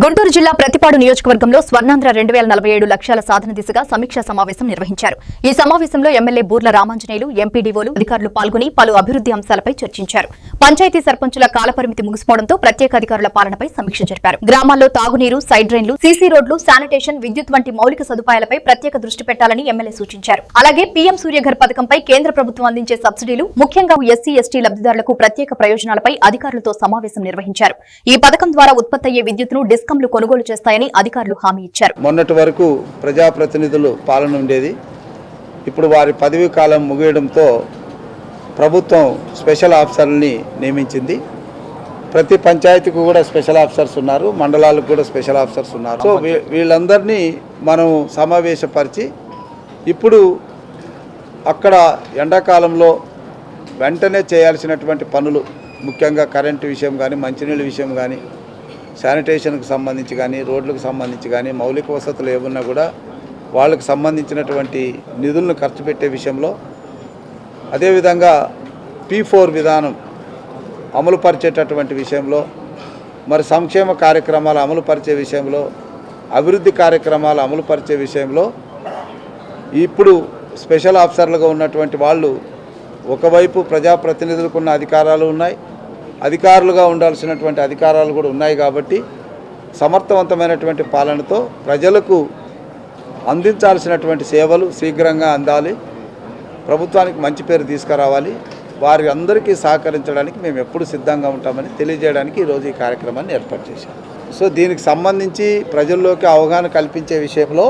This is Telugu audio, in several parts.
గుంటూరు జిల్లా ప్రతిపాడు నియోజకవర్గంలో స్వర్ణాంధ్ర 2047 లక్ష్యాల సాధన దిశగా సమీక్షా సమావేశం నిర్వహించారు. ఈ సమావేశంలో ఎమ్మెల్యే బూర్ల రామాంజనేయులు, ఎంపీడీఓలు, అధికారులు పాల్గొని పలు అభివృద్ధి అంశాలపై చర్చించారు. పంచాయతీ సర్పంచుల కాలపరిమితి ముగిసిపోవడంతో ప్రత్యేక అధికారుల పాలనపై సమీక్ష జరిపారు. గ్రామాల్లో తాగునీరు, సైడ్ డ్రైన్లు, సీసీ రోడ్లు, శానిటేషన్, విద్యుత్ వంటి మౌలిక సదుపాయాలపై ప్రత్యేక దృష్టి పెట్టాలని ఎమ్మెల్యే సూచించారు. అలాగే పీఎం సూర్యఘర్ పథకంపై కేంద్ర ప్రభుత్వం అందించే సబ్సిడీలు, ముఖ్యంగా ఎస్సీ, ఎస్టీ లబ్ధిదారులకు ప్రత్యేక ప్రయోజనాలపై అధికారులతో సమావేశం నిర్వహించారు. ఈ పథకం ద్వారా ఉత్పత్తయ్యే విద్యుత్తును డిస్కంలు కొనుగోలు చేస్తాయని అధికారులు హామీ ఇచ్చారు. మొన్నటి వరకు ప్రజాప్రతినిధులు పాలన ఉండేది. ఇప్పుడు వారి పదవీ కాలం ముగియడంతో ప్రభుత్వం స్పెషల్ ఆఫీసర్లని నియమించింది. ప్రతి పంచాయతీకి కూడా స్పెషల్ ఆఫీసర్స్ ఉన్నారు, మండలాలకు కూడా స్పెషల్ ఆఫీసర్స్ ఉన్నారు. సో వీళ్ళందరినీ మనం సమావేశపరిచి ఇప్పుడు అక్కడ ఎండాకాలంలో వెంటనే చేయాల్సినటువంటి పనులు, ముఖ్యంగా కరెంటు విషయం కానీ, మంచినీళ్ళ విషయం కానీ, శానిటేషన్కి సంబంధించి కానీ, రోడ్లకు సంబంధించి కానీ, మౌలిక వసతులు ఏమున్నా కూడా వాళ్ళకు సంబంధించినటువంటి నిధులను ఖర్చు పెట్టే విషయంలో, అదేవిధంగా P4 విధానం అమలు పరిచేటటువంటి విషయంలో, మరి సంక్షేమ కార్యక్రమాలు అమలు పరిచే విషయంలో, అభివృద్ధి కార్యక్రమాలు అమలు పరిచే విషయంలో ఇప్పుడు స్పెషల్ ఆఫీసర్లుగా ఉన్నటువంటి వాళ్ళు ఒకవైపు ప్రజాప్రతినిధులకు ఉన్న అధికారాలు ఉన్నాయి, అధికారులుగా ఉండాల్సినటువంటి అధికారాలు కూడా ఉన్నాయి. కాబట్టి సమర్థవంతమైనటువంటి పాలనతో ప్రజలకు అందించాల్సినటువంటి సేవలు శీఘ్రంగా అందాలి, ప్రభుత్వానికి మంచి పేరు తీసుకురావాలి, వారి అందరికీ సహకరించడానికి మేము ఎప్పుడు సిద్ధంగా ఉంటామని తెలియజేయడానికి ఈరోజు ఈ కార్యక్రమాన్ని ఏర్పాటు చేశాం. సో దీనికి సంబంధించి ప్రజల్లోకి అవగాహన కల్పించే విషయంలో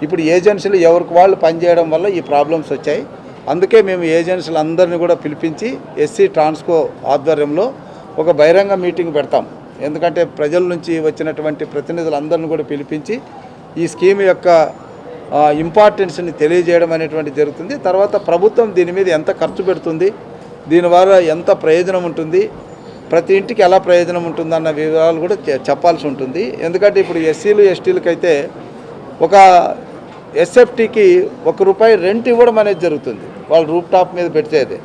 ఇప్పుడు ఏజెన్సీలు ఎవరికి వాళ్ళు పనిచేయడం వల్ల ఈ ప్రాబ్లమ్స్ వచ్చాయి. అందుకే మేము ఏజెన్సీలు అందరినీ కూడా పిలిపించి ఎస్సీ ట్రాన్స్కో ఆధ్వర్యంలో ఒక బహిరంగ మీటింగ్ పెడతాం. ఎందుకంటే ప్రజల నుంచి వచ్చినటువంటి ప్రతినిధులందరినీ కూడా పిలిపించి ఈ స్కీమ్ యొక్క ఇంపార్టెన్స్ని తెలియజేయడం అనేటువంటి జరుగుతుంది. తర్వాత ప్రభుత్వం దీని మీద ఎంత ఖర్చు పెడుతుంది, దీనివల్ల ఎంత ప్రయోజనం ఉంటుంది, ప్రతి ఇంటికి ఎలా ప్రయోజనం ఉంటుందన్న వివరాలు కూడా చెప్పాల్సి ఉంటుంది. ఎందుకంటే ఇప్పుడు ఎస్సీలు, ఎస్టీలకు అయితే ఒక ఎస్ఎఫ్టీకి ₹1 రెంట్ ఇవ్వడం అనేది జరుగుతుంది. వాళ్ళు రూప్ టాప్ మీద పెట్టేది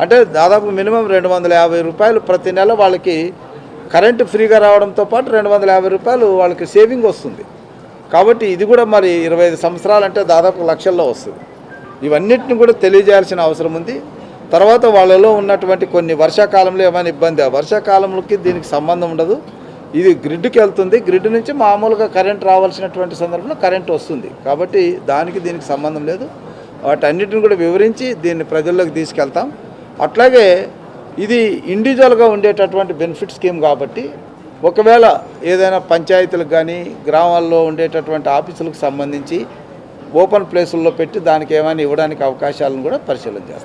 అంటే దాదాపు మినిమం ₹250 ప్రతి నెల వాళ్ళకి కరెంటు ఫ్రీగా రావడంతో పాటు ₹250 వాళ్ళకి సేవింగ్ వస్తుంది. కాబట్టి ఇది కూడా మరి 25 సంవత్సరాలు అంటే దాదాపు లక్షల్లో వస్తుంది. ఇవన్నిటిని కూడా తెలియజేయాల్సిన అవసరం ఉంది. తర్వాత వాళ్ళలో ఉన్నటువంటి కొన్ని వర్షాకాలంలో ఏమైనా ఇబ్బంది, వర్షాకాలంలోకి దీనికి సంబంధం ఉండదు, ఇది గ్రిడ్కి వెళ్తుంది. గ్రిడ్ నుంచి మామూలుగా కరెంట్ రావాల్సినటువంటి సందర్భంలో కరెంట్ వస్తుంది. కాబట్టి దీనికి సంబంధం లేదు. వాటన్నిటిని కూడా వివరించి దీన్ని ప్రజల్లోకి తీసుకెళ్తాం. అట్లాగే ఇది ఇండివిజువల్గా ఉండేటటువంటి బెనిఫిట్ స్కీమ్ కాబట్టి ఒకవేళ ఏదైనా పంచాయతీలకు కానీ, గ్రామాల్లో ఉండేటటువంటి ఆఫీసులకు సంబంధించి ఓపెన్ ప్లేసుల్లో పెట్టి దానికి ఏమైనా ఇవ్వడానికి అవకాశాలను కూడా పరిశీలన చేస్తాం.